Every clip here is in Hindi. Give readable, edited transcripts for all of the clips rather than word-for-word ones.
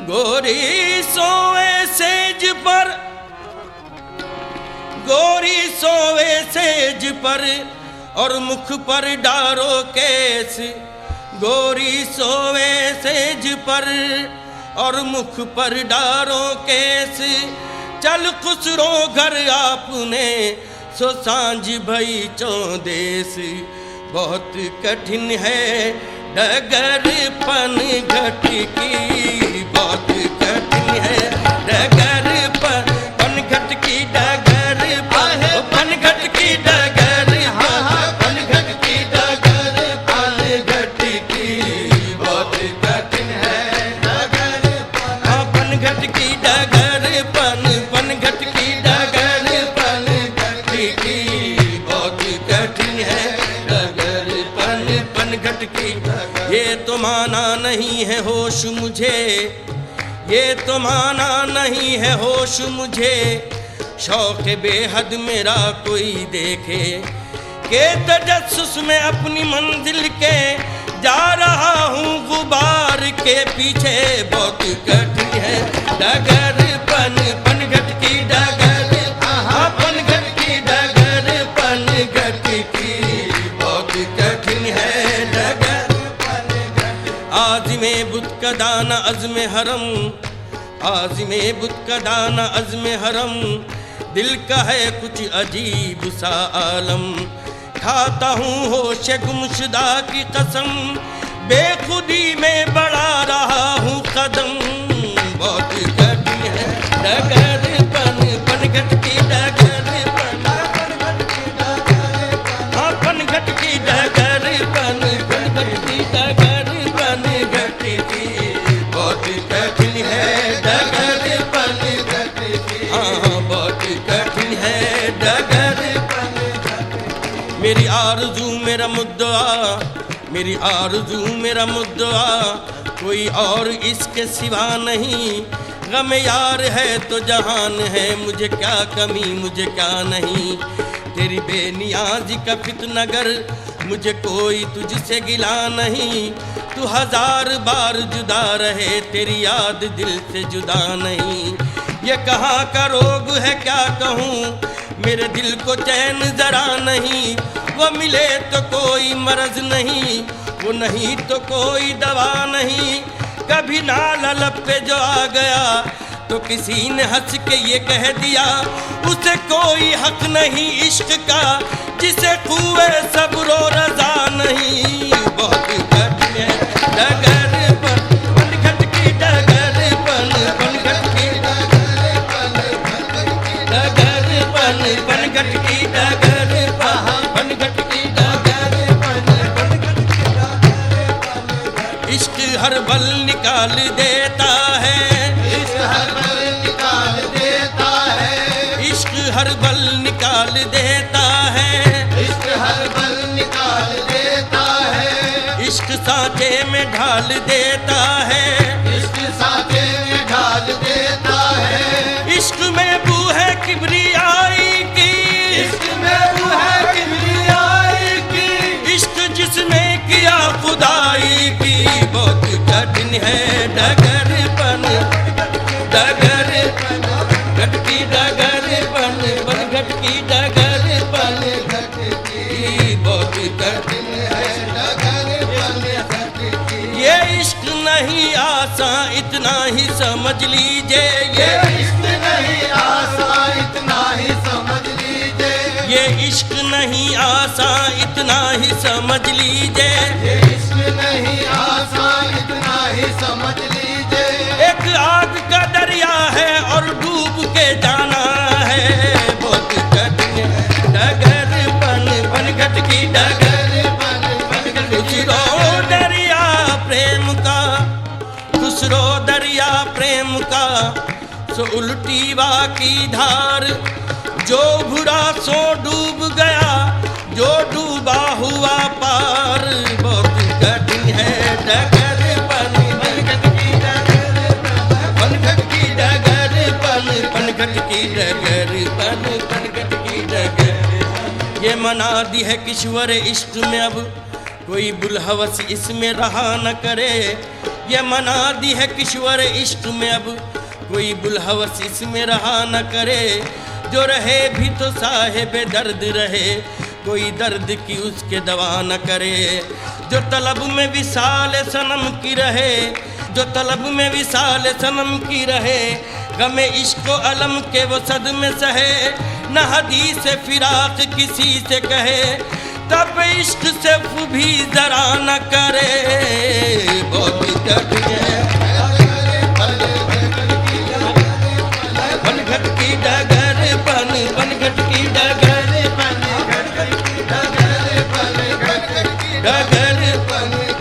गोरी सोए सेज पर, गोरी सोए सेज पर और मुख पर डारो केस। गोरी सोए सेज पर और मुख पर डारो केस। चल खुसरो घर आपने सो सांझ भई चौदेस। बहुत कठिन है डगर पन घट की, बहुत कठिन है डगर पन घट की डगर पन घट की डगर पन घट की डगर पन घट की। बहुत कठिन है डगर पन घट की डगर पन घट की डगर पन घट की। बहुत कठिन है डगर पन घट की। ये तो माना नहीं है होश मुझे, ये तो माना नहीं है होश मुझे। शौक बेहद मेरा कोई देखे के तजस्सुस में अपनी मंजिल के जा रहा हूँ गुबार के पीछे। बहुत कठिन है डगर पन घट की डगर पन घट की डगर पन घट की। बहुत कठिन है डगर। आज़िमे बुत का दाना अज़्म हरम, आज़िमे बुत का दाना अज़्म हरम। दिल का है कुछ अजीब सा आलम। खाता हूँ होश गुमशुदा की कसम, बेखुदी में बढ़ा रहा हूँ कदम। बहुत कठिन है डगर पन घट की डगर पन घट की डगर पन घट की डगर पन घट की। बहुत कठिन है डगर पन घट की। हाँ बहुत कठिन है डगर पन घट की। मेरी आरज़ू मेरा मुद्दा, मेरी आरज़ू मेरा मुद्दा, कोई और इसके सिवा नहीं। गम यार है तो जहान है, मुझे क्या कमी मुझे क्या नहीं। तेरी बेनियाजी का फितनगर, मुझे कोई तुझसे गिला नहीं। तू हजार बार जुदा रहे, तेरी याद दिल से जुदा नहीं। ये कहाँ का रोग है क्या कहूँ, मेरे दिल को चैन जरा नहीं। वो मिले तो कोई मर्ज नहीं, वो नहीं तो कोई दवा नहीं। कभी नाला लब पे जो आ गया तो किसी ने हंस के ये कह दिया, उसे कोई हक नहीं इश्क का जिसे कुए सब्र और रज़ा नहीं। बहुत कठिन है डगर पन घट की डगर पन घट की डगर पन घट की डगर पन घट की डगर पन घट की। इश्क हर बल निकाल देता है, हर बल निकाल देता है, इश्क हर बल निकाल देता है। इश्क सांचे में ढाल देता है, इश्क सांचे में ढाल देता है। इश्क में बू है किबरियाई की, इश्क में बू है किबरियाई की। इश्क जिसने किया खुदाई की। बहुत कठिन है डगर पन घट की डगर पन घट की डगर पन घट की। बहुत कठिन है डगर पन घट की। ये इश्क नहीं आसान इतना ही समझ लीजिए। ये इश्क नहीं आसान इतना ही समझ लीजिए। ये इश्क नहीं आसान इतना ही समझ लीजिए। ये इश्क नहीं आसान इतना ही समझ लीजिए। एक आग का दरिया है और डूब के जाना है। बहुत कठिन है डगर पन घट की डगर खुसरो दरिया प्रेम का, खुसरो दरिया प्रेम का। सो उल्टी वा की धार, जो भुरा सो डूब गया, जो डूबा हुआ पार। बहुत कठिन है डगर पन घट की डगर पन घट की डगर पन घट की डगर पन घट की डगर। ये मना दी है किश्वर इश्क में अब, कोई बुलहवस इसमें रहा न करे। ये मना दी है किश्वर इश्क में अब कोई बुलहवस इसमें रहा न करे। जो रहे भी तो साहिब दर्द रहे, कोई दर्द की उसके दवा न करे। जो तलब में विसाल सनम की रहे, जो तलब में विसाल सनम की रहे, गमे इश्क अलम के वो सदमे सहे। न हदीस फिराक किसी से कहे, तब इश्क से भी जरा न करे। बहुत कठिन है पनघट की डगर, पनघट की डगर, डगर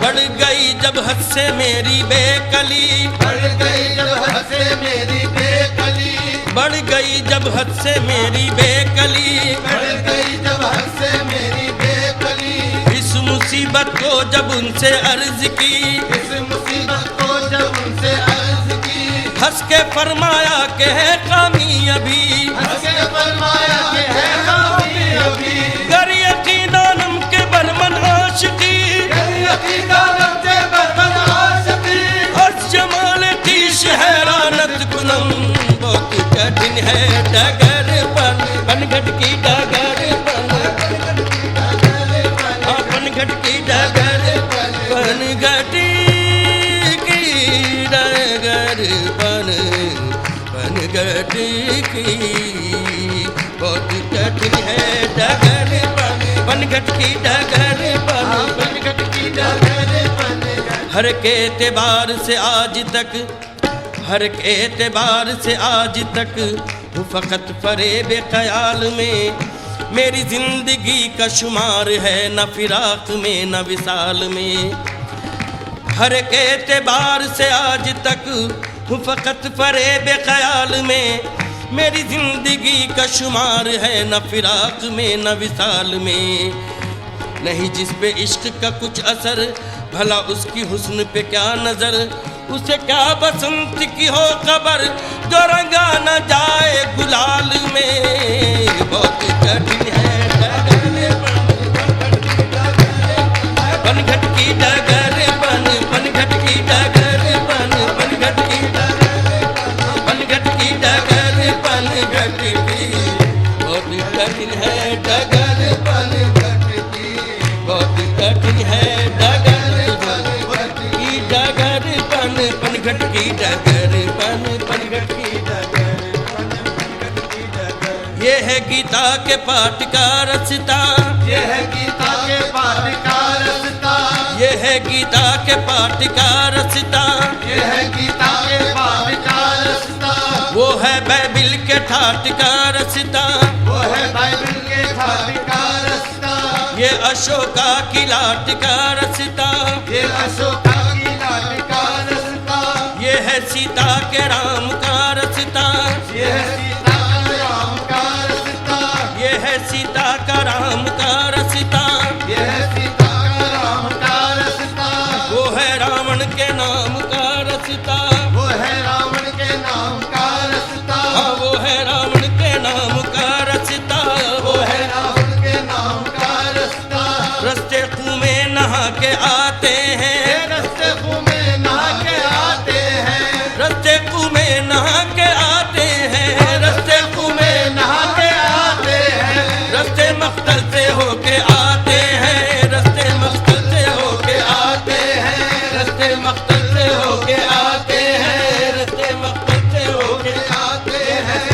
बढ़ गई जब हद से मेरी बेकली, बढ़ गई जब हद से मेरी बेकली, बढ़ गई जब हद से मेरी बेकली, बढ़ गई जब हद से मेरी बेकली। इस मुसीबत को जब उनसे अर्ज की, इस मुसीबत को जब उनसे अर्ज की, हंस के फरमाया के है कामी अभी, हंस के फरमाया के है कामी अभी। गर यकीनानम के बरमन आशिकी, गर यकीनानम के बरमन आशिकी, हस जमाल तीश हैरानत कुनम। बहुत कठिन है डगर पनघट की डगर, पनघट की डगर, पनघट की डगर, पनघट की। बहुत कठिन है डगर पनघट की डगर, पनघट की डगर, पनघट। हर के एतबार से आज तक, हर के एतबार से आज तक हूँ फ़कत फरेब ख्याल में। मेरी जिंदगी का शुमार है न फिराक में न विसाल में। हर के एतबार से आज तक हूँ फ़कत फरेब ख्याल में। मेरी जिंदगी का शुमार है न फिराक में न विसाल में। नहीं जिस पे इश्क का कुछ असर, भला उसकी हुस्न पे क्या नजर। उसे क्या बसंत की हो खबर, जो रंगा न जाए गुलाल में। बहुत कठिन है पनघट की डगर, पनघट की डगर, पनघट की डगर, पनघट की डगर, पनघट की। बहुत कठिन है डगर पनघट की, बहुत कठिन है डगर की डगर, पनघट की डगर, पनघट की डगर। ये है गीता के पाठ का रस्ता, ये है गीता के पाठ का रास्ता, ये है गीता के पाठ का रस्ता। ये है गीता के पाठ का रास्ता, वो है बाइबिल के ठाट का रस्ता। वो है बाइबिल के ठाट का रास्ता। ये अशोका की लाट का रस्ता। ये अशोका की लाट का रास्ता। ये है सीता के राम का रस्ता। ये है सीता का राम का रास्ता। ये है सीता का राम का रस्ता। ये है सीता का राम का रास्ता। वो है रावण के नाम का रस्ता। वो है रावण के नाम का रास्ता। हाँ वो है रावण के नाम का रस्ता। वो है रावण के नाम का रास्ता। रस्ते कुएं में नहा के आते हैं, ये रास्ते कुएं में नहा के आते हैं। रस्ते कुएं में नहा के आते हैं, रस्ते कुएं में नहा के आते हैं। रस्ते मख्तल से होके आते हैं, रस्ते मख्तल से होके आते हैं, रस्ते मख्तल से होके आते हैं, रस्ते मख्तल से होके आते हैं।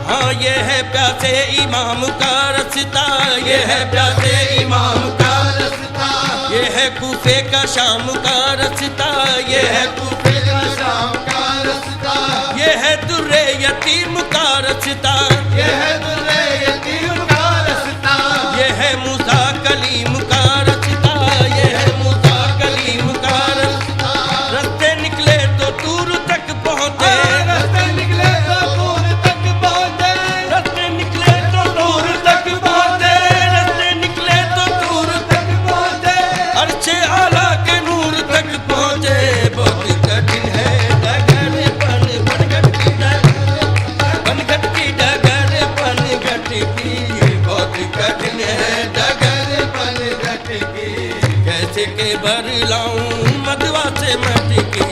हाँ ये है प्यासे इमाम का रस्ता। ये है प्यासे इमाम का, रास्ता। ये है कूफे का शाम का रस्ता। ये है कूफे का शाम का रास्ता। ये है दुर्रे यतीम का रस्ता। ये है दुर्रे यतीम का रास्ता। ये है मूसा कलीम का रस्ता। ये है मूसा कलीम का रस्ता। रस्ते निकले तो दूर तक पहुँचे, रास्ते निकले तो दूर तक पहुँचे। रस्ते निकले तो दूर तक पहुँचे, रस्ते निकले तो दूर तक पहुँचे। अर्शे आला के नूर तक पहुँचे। बहुत कठिन है डगर पनघट की डगर, पनघट की डगर, के भर लाऊं मधुआ से मटकी,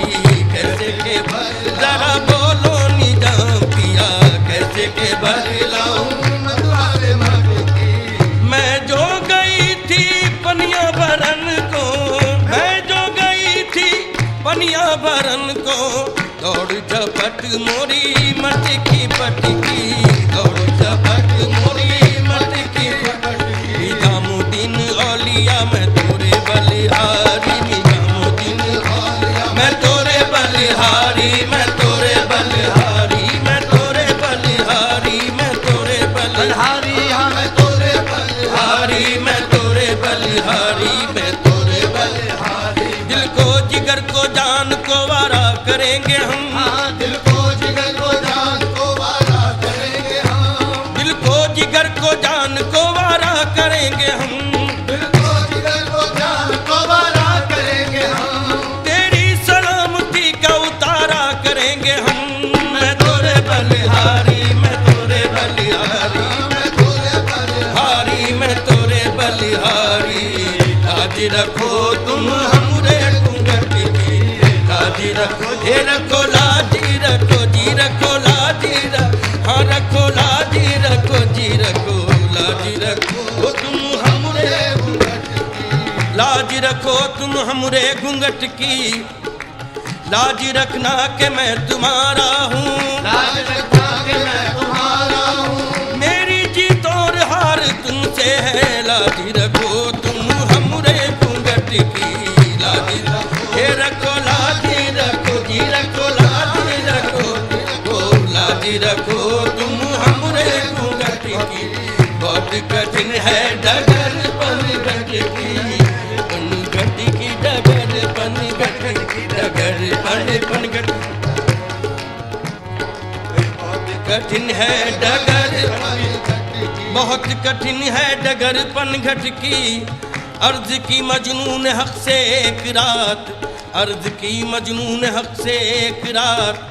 कैसे के भर, जरा बोलो निजाम पिया, कैसे के भर लाऊं मधुआ से मटकी। मैं जो गई थी पनिया भरन को, मैं जो गई थी पनिया भरन को, दौड़ झपट मोरी मटकी पटकी, दौड़ झपट मोरी मटकी पटकी। निजामुद्दीन औलिया मैं तोरे बलिहारी, निजामुद्दीन औलिया मैं तोरे बलिहारी, मैं तोरे बलिहारी, मैं तोरे बलिहारी, मैं तोरे बलिहारी, मैं तोरे बलिहारी, हारी मैं तोरे बलिहारी, मैं तोरे बलिहारी। दिल को जिगर को जान को वारा करेंगे हम, हाँ दिल को जिगर को जान को वारा करेंगे हम, दिल को जिगर को जान को वारा करेंगे हम, दिल को जिगर को जान को वारा करेंगे हम, तेरी सलामती का उतारा करेंगे हम। मैं तोरे बलिहारी, मैं तोरे बलिहारी, मैं तोरे बलिहारी, हारी मैं तोरे बलिहारी। लाज रखो तुम हमरे घूंघट की, लाज रखो हे रखो लाजी रखो जी रखो लाजी हाँ रखो लाजी रखो जी रखो लाजी रखो तुम हमरे घूंघट की, लाज रखो तुम हमरे घूंघट की, लाज रखना के मैं तुम्हारा हूँ, लाज रखना के मैं तुम्हारा हूँ, मेरी जीत और हार तुमसे है। लाज रखो तुम हमरे घूंघट की, लाज हे रखो लाजी रखो जी रखो लाजी रखो ओ लाजी रखो तुम हमरे घूंघट की। बहुत कठिन है डगर पनघट की, पनघट की डगर पनघट की डगर पनघट, कठिन है डगर, बहुत कठिन है डगर पनघट की। अर्ज की मजनून हक से एक रात, अर्ज की मजनून हक से एक रात,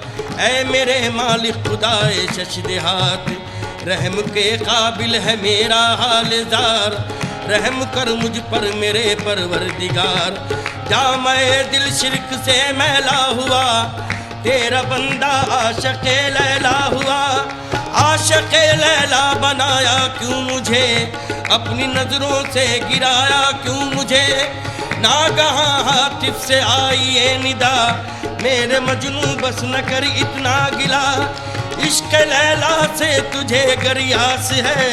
ऐ मेरे मालिक खुदाए शशदेहात, रहम के काबिल है मेरा हाल जार, रहम कर मुझ पर मेरे परवरदिगार। जामे दिल शिरक से मैला हुआ, तेरा बंदा आशिक़े लैला हुआ, आशिक़े लैला बनाया क्यों मुझे, अपनी नजरों से गिराया क्यों मुझे। नागहां हातिफ से आई ये निदा, मेरे मजनू बस न कर इतना गिला, इश्क लैला से तुझे गरियास है,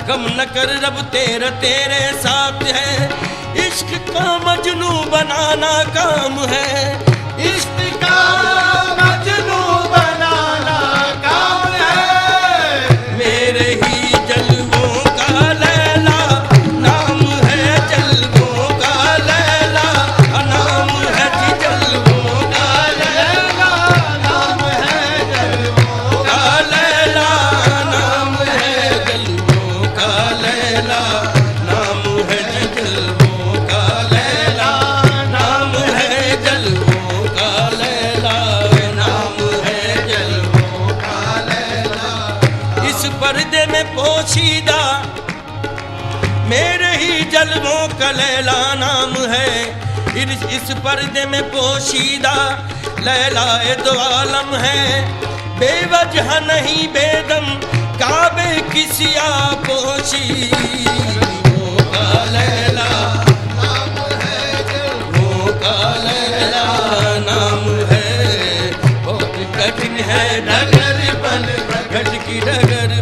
कम न कर रब तेरा तेरे साथ है। इश्क का मजनू बनाना काम है, इश्क का मजनू बनाना काम है, मेरे ही जलवों का लैला नाम है, जलवों का लैला नाम है जी, जलवों का लैला नाम है जलवों का लैला नाम है, जलवों का लैला नाम है जी, जलवों का लैला नाम है, जलवों का लैला नाम है, जलवों का लैला। इस पर्दे में पोशीदा मेरे ही जलवों का लैला नाम है, इस पर्दे में पोशीदा लैला दो आलम है, बेवजह नहीं बेदम काबे की सिया पोशी। जलवों का लैला नाम है जलवों का लैला नाम है, बहुत कठिन है डगर पनघट की डगर